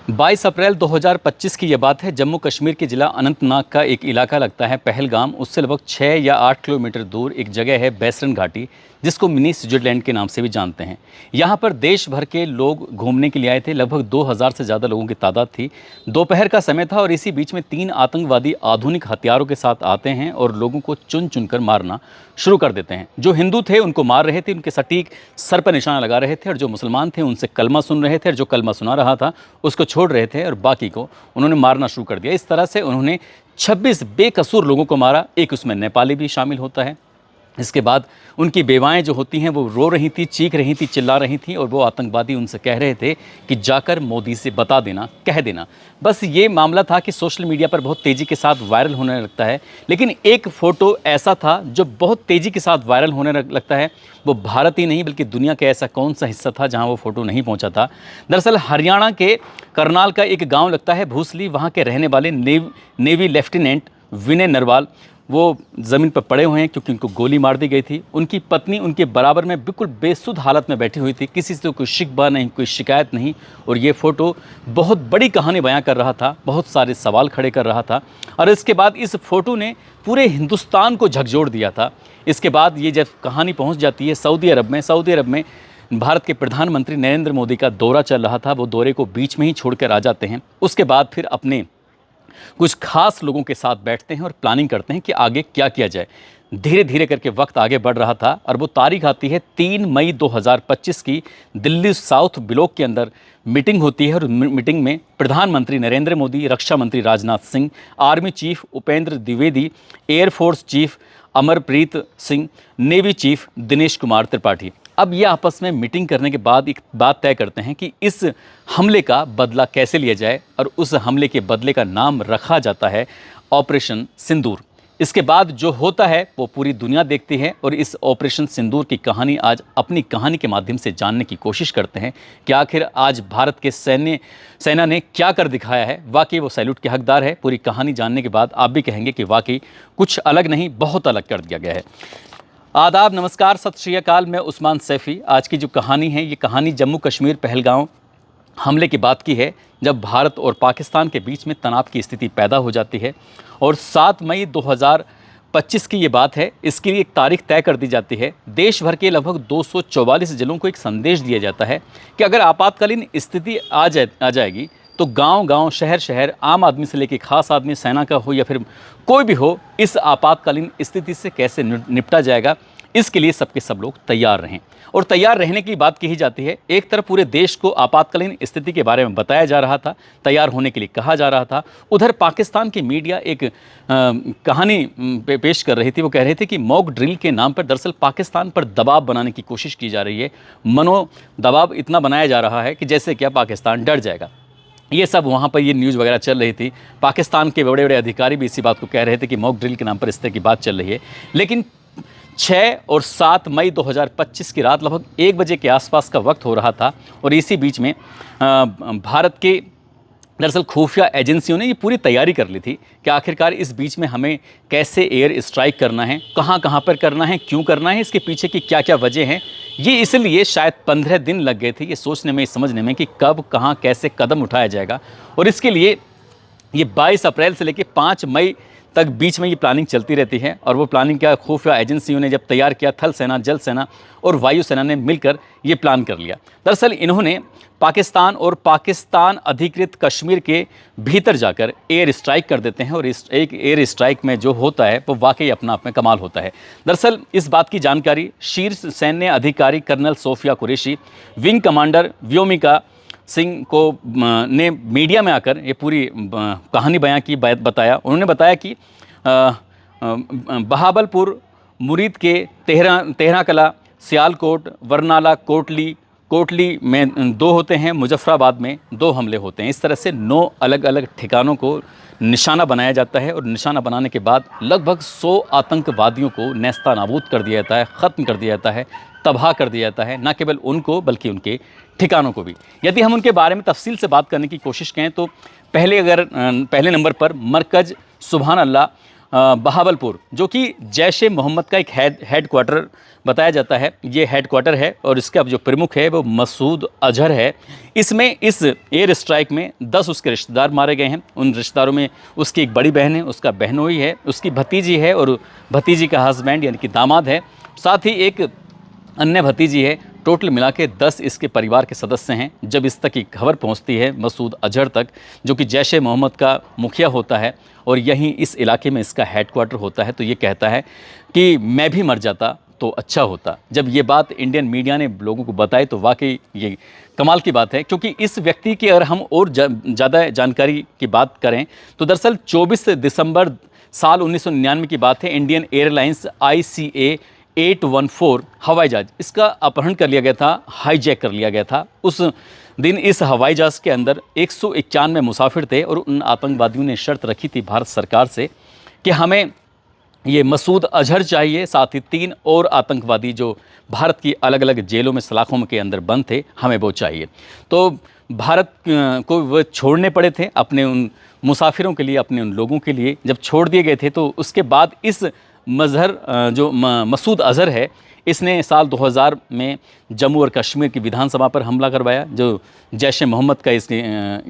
22 अप्रैल 2025 की यह बात है। जम्मू कश्मीर के ज़िला अनंतनाग का एक इलाका लगता है पहलगाम। उससे लगभग 6 या 8 किलोमीटर दूर एक जगह है बैसरन घाटी, जिसको मिनी स्विट्जरलैंड के नाम से भी जानते हैं। यहाँ पर देश भर के लोग घूमने के लिए आए थे। लगभग 2000 से ज़्यादा लोगों की तादाद थी। दोपहर का समय था और इसी बीच में 3 आतंकवादी आधुनिक हथियारों के साथ आते हैं और लोगों को चुन चुनकर मारना शुरू कर देते हैं। जो हिंदू थे उनको मार रहे थे, उनके सटीक सर पर निशाना लगा रहे थे, और जो मुसलमान थे उनसे कलमा सुन रहे थे, और जो कलमा सुना रहा था उसको छोड़ रहे थे, और बाकी को उन्होंने मारना शुरू कर दिया। इस तरह से उन्होंने 26 बेकसूर लोगों को मारा। एक उसमें नेपाली भी शामिल होता है। इसके बाद उनकी बेवाएं जो होती हैं वो रो रही थी, चीख रही थी, चिल्ला रही थी, और वो आतंकवादी उनसे कह रहे थे कि जाकर मोदी से बता देना, कह देना। बस ये मामला था कि सोशल मीडिया पर बहुत तेज़ी के साथ वायरल होने लगता है। लेकिन एक फ़ोटो ऐसा था जो बहुत तेज़ी के साथ वायरल होने लगता है। वो भारत ही नहीं बल्कि दुनिया का ऐसा कौन सा हिस्सा था जहाँ वो फ़ोटो नहीं पहुँचा था। दरअसल हरियाणा के करनाल का एक गाँव लगता है भूसली। वहाँ के रहने वाले नेवी लेफ्टिनेंट विनय नरवाल वो ज़मीन पर पड़े हुए हैं क्योंकि उनको गोली मार दी गई थी। उनकी पत्नी उनके बराबर में बिल्कुल बेसुध हालत में बैठी हुई थी। किसी से कोई शिकवा नहीं, कोई शिकायत नहीं। और ये फ़ोटो बहुत बड़ी कहानी बयां कर रहा था, बहुत सारे सवाल खड़े कर रहा था। और इसके बाद इस फ़ोटो ने पूरे हिंदुस्तान को झकझोर दिया था। इसके बाद ये जब कहानी पहुँच जाती है सऊदी अरब में भारत के प्रधानमंत्री नरेंद्र मोदी का दौरा चल रहा था। वो दौरे को बीच में ही छोड़कर आ जाते हैं। उसके बाद फिर अपने कुछ खास लोगों के साथ बैठते हैं और प्लानिंग करते हैं कि आगे क्या किया जाए। धीरे धीरे करके वक्त आगे बढ़ रहा था और वो तारीख आती है 3 मई 2025 की। दिल्ली साउथ ब्लॉक के अंदर मीटिंग होती है और मीटिंग में प्रधानमंत्री नरेंद्र मोदी, रक्षा मंत्री Rajnath Singh, army chief Upendra Dwivedi, air force chief Amarpreet Singh, navy chief Dinesh Kumar Tripathi. अब ये आपस में मीटिंग करने के बाद एक बात तय करते हैं कि इस हमले का बदला कैसे लिया जाए, और उस हमले के बदले का नाम रखा जाता है ऑपरेशन सिंदूर। इसके बाद जो होता है वो पूरी दुनिया देखती है, और इस ऑपरेशन सिंदूर की कहानी आज अपनी कहानी के माध्यम से जानने की कोशिश करते हैं कि आखिर आज भारत के सेना ने क्या कर दिखाया है। वाकई वो सैल्यूट के हकदार है। पूरी कहानी जानने के बाद आप भी कहेंगे कि वाकई कुछ अलग नहीं, बहुत अलग कर दिया गया है। आदाब, नमस्कार, सत श्री अकाल। मैं उस्मान सैफ़ी। आज की जो कहानी है ये कहानी जम्मू कश्मीर पहलगाम हमले की बात की है, जब भारत और पाकिस्तान के बीच में तनाव की स्थिति पैदा हो जाती है। और 7 मई 2025 की ये बात है। इसके लिए एक तारीख तय कर दी जाती है। देश भर के लगभग 244 जिलों को एक संदेश दिया जाता है कि अगर आपातकालीन स्थिति आ जाएगी तो गांव-गांव, शहर-शहर, आम आदमी से लेकर खास आदमी, सेना का हो या फिर कोई भी हो, इस आपातकालीन स्थिति से कैसे निपटा जाएगा, इसके लिए सबके सब लोग तैयार रहें। और तैयार रहने की बात कही जाती है। एक तरफ पूरे देश को आपातकालीन स्थिति के बारे में बताया जा रहा था, तैयार होने के लिए कहा जा रहा था। उधर पाकिस्तान की मीडिया एक कहानी पेश कर रही थी। वो कह रहे थे कि मॉक ड्रिल के नाम पर दरअसल पाकिस्तान पर दबाव बनाने की कोशिश की जा रही है। मनो दबाव इतना बनाया जा रहा है कि जैसे क्या पाकिस्तान डर जाएगा। ये सब वहाँ पर ये न्यूज़ वगैरह चल रही थी। पाकिस्तान के बड़े बड़े अधिकारी भी इसी बात को कह रहे थे कि मॉक ड्रिल के नाम पर इस तरह की बात चल रही है। लेकिन 6 और 7 मई 2025 की रात लगभग 1 बजे के आसपास का वक्त हो रहा था, और इसी बीच में भारत के दरअसल खुफिया एजेंसियों ने ये पूरी तैयारी कर ली थी कि आखिरकार इस बीच में हमें कैसे एयर स्ट्राइक करना है, कहाँ कहाँ पर करना है, क्यों करना है, इसके पीछे की क्या क्या वजह हैं। ये इसलिए शायद 15 दिन लग गए थे ये सोचने में, समझने में कि कब, कहाँ, कैसे कदम उठाया जाएगा। और इसके लिए ये 22 अप्रैल से लेकर 5 मई तक बीच में ये प्लानिंग चलती रहती है। और वो प्लानिंग क्या खुफिया एजेंसियों ने जब तैयार किया, थल सेना, जल सेना और वायु सेना ने मिलकर ये प्लान कर लिया। दरअसल इन्होंने पाकिस्तान और पाकिस्तान अधिकृत कश्मीर के भीतर जाकर एयर स्ट्राइक कर देते हैं, और इस एक एयर स्ट्राइक में जो होता है वो वाकई अपना आप में कमाल होता है। दरअसल इस बात की जानकारी शीर्ष सैन्य अधिकारी colonel Sofiya Qureshi, wing commander Vyomika Singh को ने मीडिया में आकर ये पूरी कहानी बयां की, बताया। उन्होंने बताया कि बहावलपुर, मुरीद के तेहरा कला, सियालकोट, बरनाला, कोटली में 2 होते हैं, मुजफ्फराबाद में 2 हमले होते हैं। इस तरह से 9 अलग अलग ठिकानों को निशाना बनाया जाता है, और निशाना बनाने के बाद लगभग 100 आतंकवादियों को नेस्तानाबूद कर दिया जाता है, ख़त्म कर दिया जाता है, तबाह कर दिया जाता है। न केवल उनको बल्कि उनके ठिकानों को भी। यदि हम उनके बारे में तफसील से बात करने की कोशिश करें तो पहले नंबर पर मरकज़ सुभान अल्लाह बहावलपुर, जो कि जैश ए मोहम्मद का एक हेड क्वार्टर बताया जाता है। ये हेड क्वार्टर है और इसका जो प्रमुख है वो मसूद अजहर है। इसमें इस एयर स्ट्राइक में 10 उसके रिश्तेदार मारे गए हैं। उन रिश्तेदारों में उसकी एक बड़ी बहन है, उसका बहनोई है, उसकी भतीजी है और भतीजी का हस्बैंड यानी कि दामाद है, साथ ही एक अन्य भतीजी है। टोटल मिला के 10 इसके परिवार के सदस्य हैं। जब इस तक की खबर पहुंचती है मसूद अजहर तक, जो कि जैश ए मोहम्मद का मुखिया होता है और यहीं इस इलाके में इसका हेडक्वार्टर होता है, तो ये कहता है कि मैं भी मर जाता तो अच्छा होता। जब ये बात इंडियन मीडिया ने लोगों को बताई तो वाकई ये कमाल की बात है, क्योंकि इस व्यक्ति की अगर हम और ज़्यादा जानकारी की बात करें तो दरअसल 24 दिसंबर साल 1999 की बात है। इंडियन एयरलाइंस ICA 814 हवाई जहाज, इसका अपहरण कर लिया गया था, हाईजैक कर लिया गया था। उस दिन इस हवाई जहाज़ के अंदर 191 मुसाफिर थे और उन आतंकवादियों ने शर्त रखी थी भारत सरकार से कि हमें ये मसूद अजहर चाहिए, साथ ही 3 और आतंकवादी जो भारत की अलग अलग जेलों में सलाखों के अंदर बंद थे, हमें वो चाहिए। तो भारत को वो छोड़ने पड़े थे अपने उन मुसाफिरों के लिए, अपने उन लोगों के लिए। जब छोड़ दिए गए थे तो उसके बाद इस जो मसूद अजहर है, इसने साल 2000 में जम्मू और कश्मीर की विधानसभा पर हमला करवाया, जो जैश ए मोहम्मद का इसके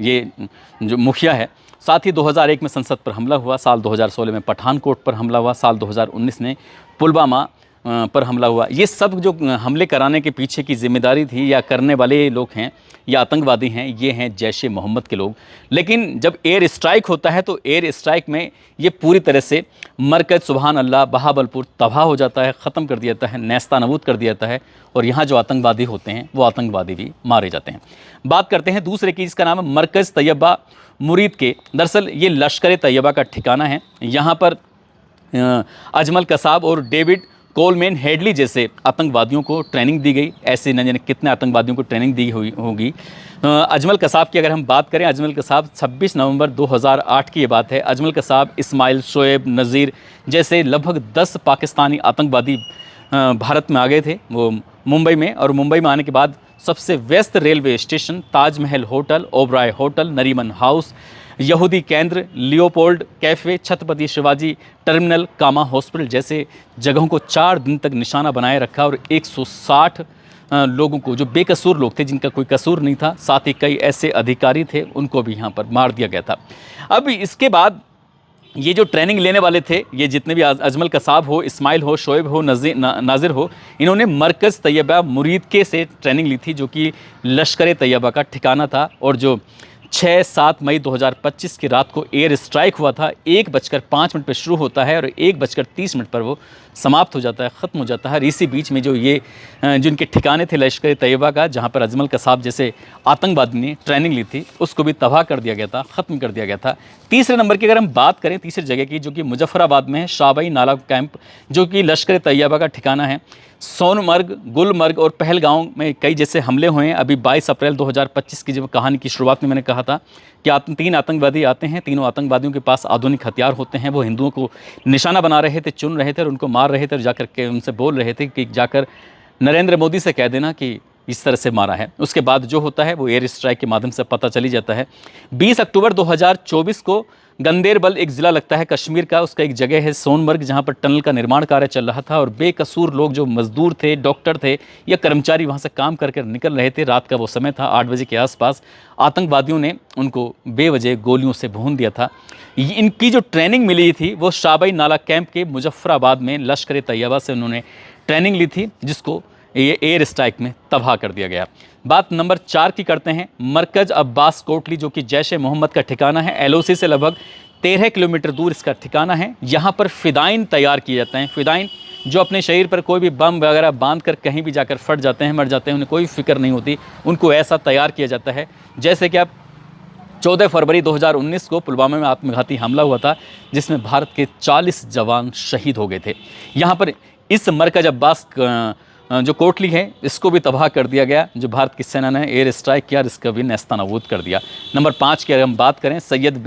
ये जो मुखिया है। साथ ही 2001 में संसद पर हमला हुआ, साल 2016 में पठानकोट पर हमला हुआ, साल 2019 में पुलवामा पर हमला हुआ। ये सब जो हमले कराने के पीछे की जिम्मेदारी थी या करने वाले लोग हैं या आतंकवादी हैं, ये हैं जैश ए मोहम्मद के लोग। लेकिन जब एयर स्ट्राइक होता है तो एयर स्ट्राइक में ये पूरी तरह से मरकज़ सुबहान अल्लाह बहावलपुर तबाह हो जाता है, ख़त्म कर दिया जाता है, नेस्ता नबूद कर दिया जाता है और यहाँ जो आतंकवादी होते हैं वो आतंकवादी भी मारे जाते हैं। बात करते हैं दूसरे की, जिसका नाम है मरकज़ तैयबा मुरीद के। दरअसल ये लश्कर तैयबा का ठिकाना है। यहाँ पर अजमल कसाब और डेविड कोलमैन हेडली जैसे आतंकवादियों को ट्रेनिंग दी गई। ऐसे न जाने कितने आतंकवादियों को ट्रेनिंग दी हुई होगी। अजमल कसाब की अगर हम बात करें, अजमल कसाब 26 नवंबर 2008 की ये बात है। अजमल कसाब, इस्माइल, शोएब, नज़ीर जैसे लगभग 10 पाकिस्तानी आतंकवादी भारत में आ गए थे वो मुंबई में। और मुंबई में आने के बाद सबसे व्यस्त railway station, Taj Mahal hotel, Oberoi hotel, Nariman house, यहूदी केंद्र, Leopold cafe, Chhatrapati Shivaji terminal, Cama hospital जैसे जगहों को 4 दिन तक निशाना बनाए रखा और 160 लोगों को, जो बेकसूर लोग थे, जिनका कोई कसूर नहीं था, साथ ही कई ऐसे अधिकारी थे, उनको भी यहाँ पर मार दिया गया था। अब इसके बाद ये जो ट्रेनिंग लेने वाले थे, ये जितने भी अजमल कसाब हो, इस्माइल हो, शोएब हो, नाजिर हो, इन्होंने मरकज़ तैयबा मुरीद के से ट्रेनिंग ली थी, जो कि लश्कर तैयबा का ठिकाना था। और जो 6-7 मई 2025 की रात को एयर स्ट्राइक हुआ था, 1:05 पर शुरू होता है और 1:30 पर वो समाप्त हो जाता है, ख़त्म हो जाता है। और इसी बीच में जो ये जिनके ठिकाने थे लश्कर तैयबा का, जहाँ पर अजमल कसाब जैसे आतंकवादी ने ट्रेनिंग ली थी, उसको भी तबाह कर दिया गया था, ख़त्म कर दिया गया था। तीसरे नंबर की अगर हम बात करें, तीसरी जगह की, जो कि मुजफ्फराबाद में है, शाबाई नाला कैंप, जो कि लश्कर तैयबा का ठिकाना है। सोनमर्ग, गुलमर्ग और पहलगांव में कई जैसे हमले हुए हैं। अभी 22 अप्रैल 2025 की जब कहानी की शुरुआत में मैंने कहा था कि 3 आतंकवादी आते हैं, तीनों आतंकवादियों के पास आधुनिक हथियार होते हैं। वो हिंदुओं को निशाना बना रहे थे, चुन रहे थे और उनको मार रहे थे और जाकर के उनसे बोल रहे थे कि जाकर नरेंद्र मोदी से कह देना कि इस तरह से मारा है। उसके बाद जो होता है वो एयर स्ट्राइक के माध्यम से पता चली जाता है। 20 अक्टूबर 2024 को गंदेरबल एक ज़िला लगता है कश्मीर का, उसका एक जगह है सोनमर्ग, जहाँ पर टनल का निर्माण कार्य चल रहा था और बेकसूर लोग जो मजदूर थे, डॉक्टर थे या कर्मचारी वहाँ से काम करके निकल रहे थे। रात का वो समय था, 8 बजे के आसपास आतंकवादियों ने उनको बेवजह गोलियों से भून दिया था। इनकी जो ट्रेनिंग मिली थी वो शाबाई नाला कैंप के मुजफ्फराबाद में लश्कर तैयबा से उन्होंने ट्रेनिंग ली थी, जिसको ये एयर स्ट्राइक में तबाह कर दिया गया। बात नंबर 4 की करते हैं। मरकज़ अब्बास कोटली, जो कि जैश ए मोहम्मद का ठिकाना है, LOC से लगभग 13 किलोमीटर दूर इसका ठिकाना है। यहाँ पर फ़िदाइन तैयार किए जाते हैं। फ़िदाइन जो अपने शरीर पर कोई भी बम वगैरह बांध कर कहीं भी जाकर फट जाते हैं, मर जाते हैं, उन्हें कोई फिक्र नहीं होती, उनको ऐसा तैयार किया जाता है। जैसे कि आप 14 फरवरी 2019 को पुलवामा में आत्मघाती हमला हुआ था, जिसमें भारत के 40 जवान शहीद हो गए थे। यहाँ पर इस मरकज़ अब्बास जो कोटली है, इसको भी तबाह कर दिया गया, जो भारत की सेना ने एयर स्ट्राइक किया और इसका भी नेस्तनाबूद कर दिया। नंबर 5 की अगर हम बात करें, सैयद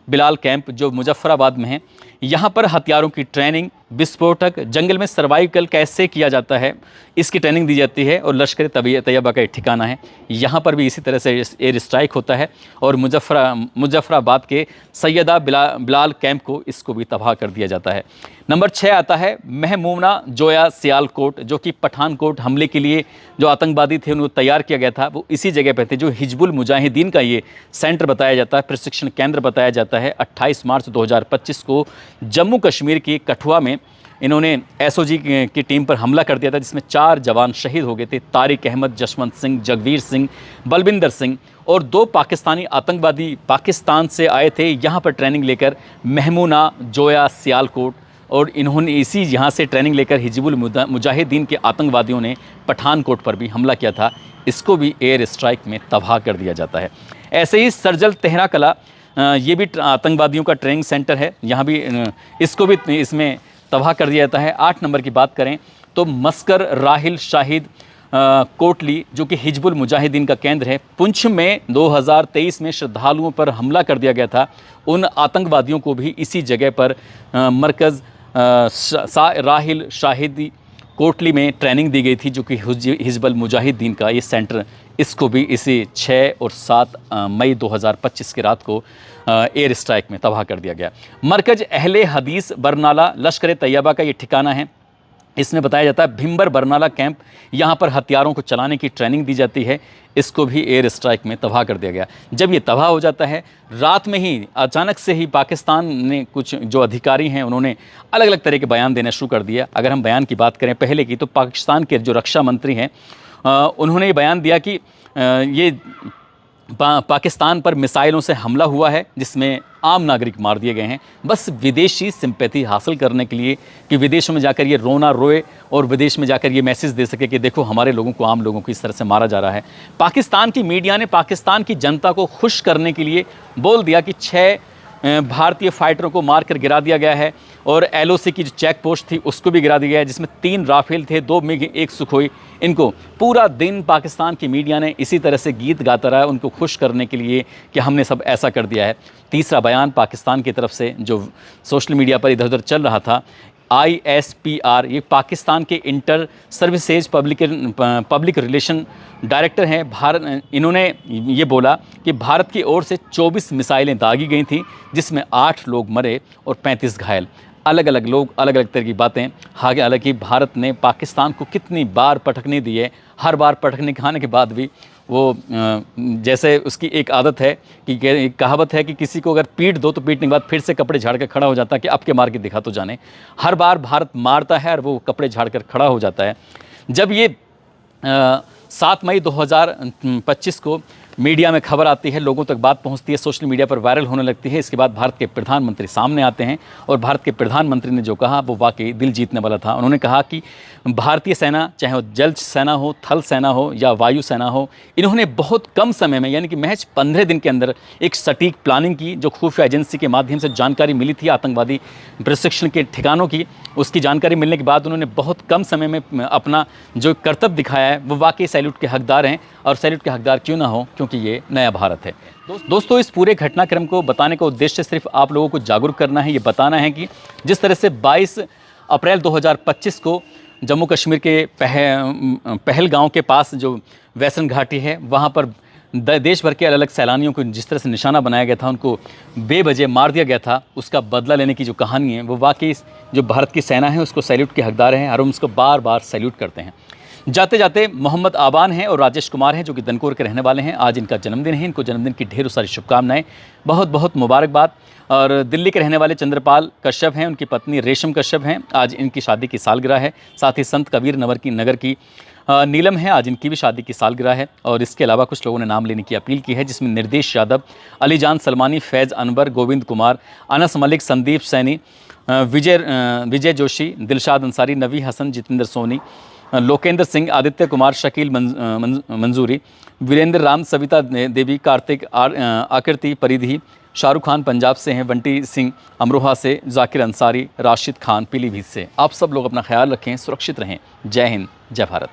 बिलाल कैंप, जो मुजफ्फराबाद में है, यहाँ पर हथियारों की ट्रेनिंग विस्फोटक, जंगल में सर्वाइवल कैसे किया जाता है, इसकी ट्रेनिंग दी जाती है। और लश्कर तैयबा का एक ठिकाना है, यहाँ पर भी इसी तरह से एयर स्ट्राइक होता है। और मुजफ्फराबाद के सैयदा बिलाल कैंप को इसको भी तबाह कर दिया जाता है। नंबर 6 आता है महमूना जोया सियालकोट, जो कि पठानकोट हमले के लिए जो आतंकवादी थे उनको तैयार किया गया था, वो इसी जगह पर थे, जो हिजबुल मुजाहिदीन का ये सेंटर बताया जाता है, प्रशिक्षण केंद्र बताया जाता है। 28 मार्च 2025 को जम्मू कश्मीर के कठुआ में इन्होंने एसओजी की टीम पर हमला कर दिया था, जिसमें 4 जवान शहीद हो गए थे, तारिक अहमद, जसवंत सिंह, जगवीर सिंह, बलविंदर सिंह। और 2 पाकिस्तानी आतंकवादी पाकिस्तान से आए थे यहाँ पर ट्रेनिंग लेकर, महमूना जोया सियालकोट, और इन्होंने इसी यहाँ से ट्रेनिंग लेकर हिजबुल मुजाहिदीन के आतंकवादियों ने पठानकोट पर भी हमला किया था। इसको भी एयर स्ट्राइक में तबाह कर दिया जाता है। ऐसे ही सरजल तेहरा कला, ये भी आतंकवादियों का ट्रेनिंग सेंटर है, यहाँ भी इसको भी इसमें तबाह कर दिया जाता है। 8 नंबर की बात करें तो मस्कर राहिल शाहिद कोटली, जो कि हिजबुल मुजाहिदीन का केंद्र है, पुंछ में 2023 में श्रद्धालुओं पर हमला कर दिया गया था। उन आतंकवादियों को भी इसी जगह पर मरकज़ राहिल शाहिदी कोटली में ट्रेनिंग दी गई थी, जो कि हिजबुल मुजाहिदीन का ये सेंटर, इसको भी इसी 6 और 7 मई 2025 की रात को एयर स्ट्राइक में तबाह कर दिया गया। मरकज़ अहले हदीस बरनाला लश्कर तैयबा का ये ठिकाना है। इसमें बताया जाता है भिम्बर बरनाला कैंप, यहाँ पर हथियारों को चलाने की ट्रेनिंग दी जाती है, इसको भी एयर स्ट्राइक में तबाह कर दिया गया। जब ये तबाह हो जाता है, रात में ही अचानक से ही पाकिस्तान ने कुछ जो अधिकारी हैं उन्होंने अलग अलग तरह के बयान देना शुरू कर दिया। अगर हम बयान की बात करें पहले की, तो पाकिस्तान के जो रक्षा मंत्री हैं उन्होंने ये बयान दिया कि ये पाकिस्तान पर मिसाइलों से हमला हुआ है, जिसमें आम नागरिक मार दिए गए हैं, बस विदेशी सिंपैथी हासिल करने के लिए कि विदेशों में जाकर ये रोना रोए और विदेश में जाकर ये मैसेज दे सके कि देखो हमारे लोगों को, आम लोगों को इस तरह से मारा जा रहा है। पाकिस्तान की मीडिया ने पाकिस्तान की जनता को खुश करने के लिए बोल दिया कि 6 भारतीय फाइटरों को मारकर गिरा दिया गया है, और एलओसी की जो चेक पोस्ट थी उसको भी गिरा दिया गया है, जिसमें 3 राफेल थे, 2 मिग, 1 सुखोई। इनको पूरा दिन पाकिस्तान की मीडिया ने इसी तरह से गीत गाता रहा है उनको खुश करने के लिए कि हमने सब ऐसा कर दिया है। तीसरा बयान पाकिस्तान की तरफ से जो सोशल मीडिया पर इधर उधर चल रहा था, ISPR, ये पाकिस्तान के inter services public relation director हैं भारत, इन्होंने ये बोला कि भारत की ओर से 24 मिसाइलें दागी गई थीं, जिसमें 8 लोग मरे और 35 घायल। अलग अलग लोग, अलग अलग तरह की बातें। हालांकि भारत ने पाकिस्तान को कितनी बार पटकने दी है, हर बार पटकने खाने के बाद भी वो जैसे उसकी एक आदत है कि कहावत है कि किसी को अगर पीट दो तो पीटने के बाद फिर से कपड़े झाड़ कर खड़ा हो जाता है कि अब के मार के दिखा तो जाने। हर बार भारत मारता है और वो कपड़े झाड़ कर खड़ा हो जाता है। जब ये 7 मई 2025 को मीडिया में खबर आती है, लोगों तक बात पहुंचती है, सोशल मीडिया पर वायरल होने लगती है, इसके बाद भारत के प्रधानमंत्री सामने आते हैं और भारत के प्रधानमंत्री ने जो कहा वो वाकई दिल जीतने वाला था। उन्होंने कहा कि भारतीय सेना, चाहे वो जल सेना हो, थल सेना हो या वायु सेना हो, इन्होंने बहुत कम समय में, यानी कि महज 15 दिन के अंदर एक सटीक प्लानिंग की, जो खुफिया एजेंसी के माध्यम से जानकारी मिली थी आतंकवादी प्रशिक्षण के ठिकानों की, उसकी जानकारी मिलने के बाद उन्होंने बहुत कम समय में अपना जो कर्तव्य दिखाया है वो वाकई सैल्यूट के हकदार हैं। और सैल्यूट के हकदार क्यों ना हो, क्योंकि ये नया भारत है। दोस्तों, इस पूरे घटनाक्रम को बताने का उद्देश्य सिर्फ आप लोगों को जागरूक करना है, ये बताना है कि जिस तरह से 22 अप्रैल 2025 को जम्मू कश्मीर के पहलगांव के पास जो वैसन घाटी है, वहाँ पर देश भर के अलग अलग सैलानियों को जिस तरह से निशाना बनाया गया था, उनको बेवजह मार दिया गया था, उसका बदला लेने की जो कहानी है वो वाकई जो भारत की सेना है उसको सैल्यूट के हकदार हैं और हम उसको बार बार सैल्यूट करते हैं। जाते जाते मोहम्मद आबान हैं और राजेश कुमार हैं, जो कि दनकोर के रहने वाले हैं। आज इनका जन्मदिन है, इनको जन्मदिन की ढेरों सारी शुभकामनाएं, बहुत बहुत मुबारकबाद। और दिल्ली के रहने वाले चंद्रपाल कश्यप हैं, उनकी पत्नी रेशम कश्यप हैं, आज इनकी शादी की सालगिरह है। साथ ही संत कबीर नगर की नीलम है, आज इनकी भी शादी की सालगिरह है। और इसके अलावा कुछ लोगों ने नाम लेने की अपील की है, जिसमें निर्देश यादव, अलीजान सलमानी, फैज़ अनवर, गोविंद कुमार, अनस मलिक, संदीप सैनी, विजय जोशी, दिलशाद अंसारी, नवी हसन, जितेंद्र सोनी, लोकेंद्र सिंह, आदित्य कुमार, शकील मंजूरी, वीरेंद्र राम, सविता देवी, कार्तिक, आकृति परिधि, शाहरुख खान पंजाब से हैं, बंटी सिंह अमरोहा से, जाकिर अंसारी, राशिद खान पीलीभीत से। आप सब लोग अपना ख्याल रखें, सुरक्षित रहें। जय हिंद, जय भारत।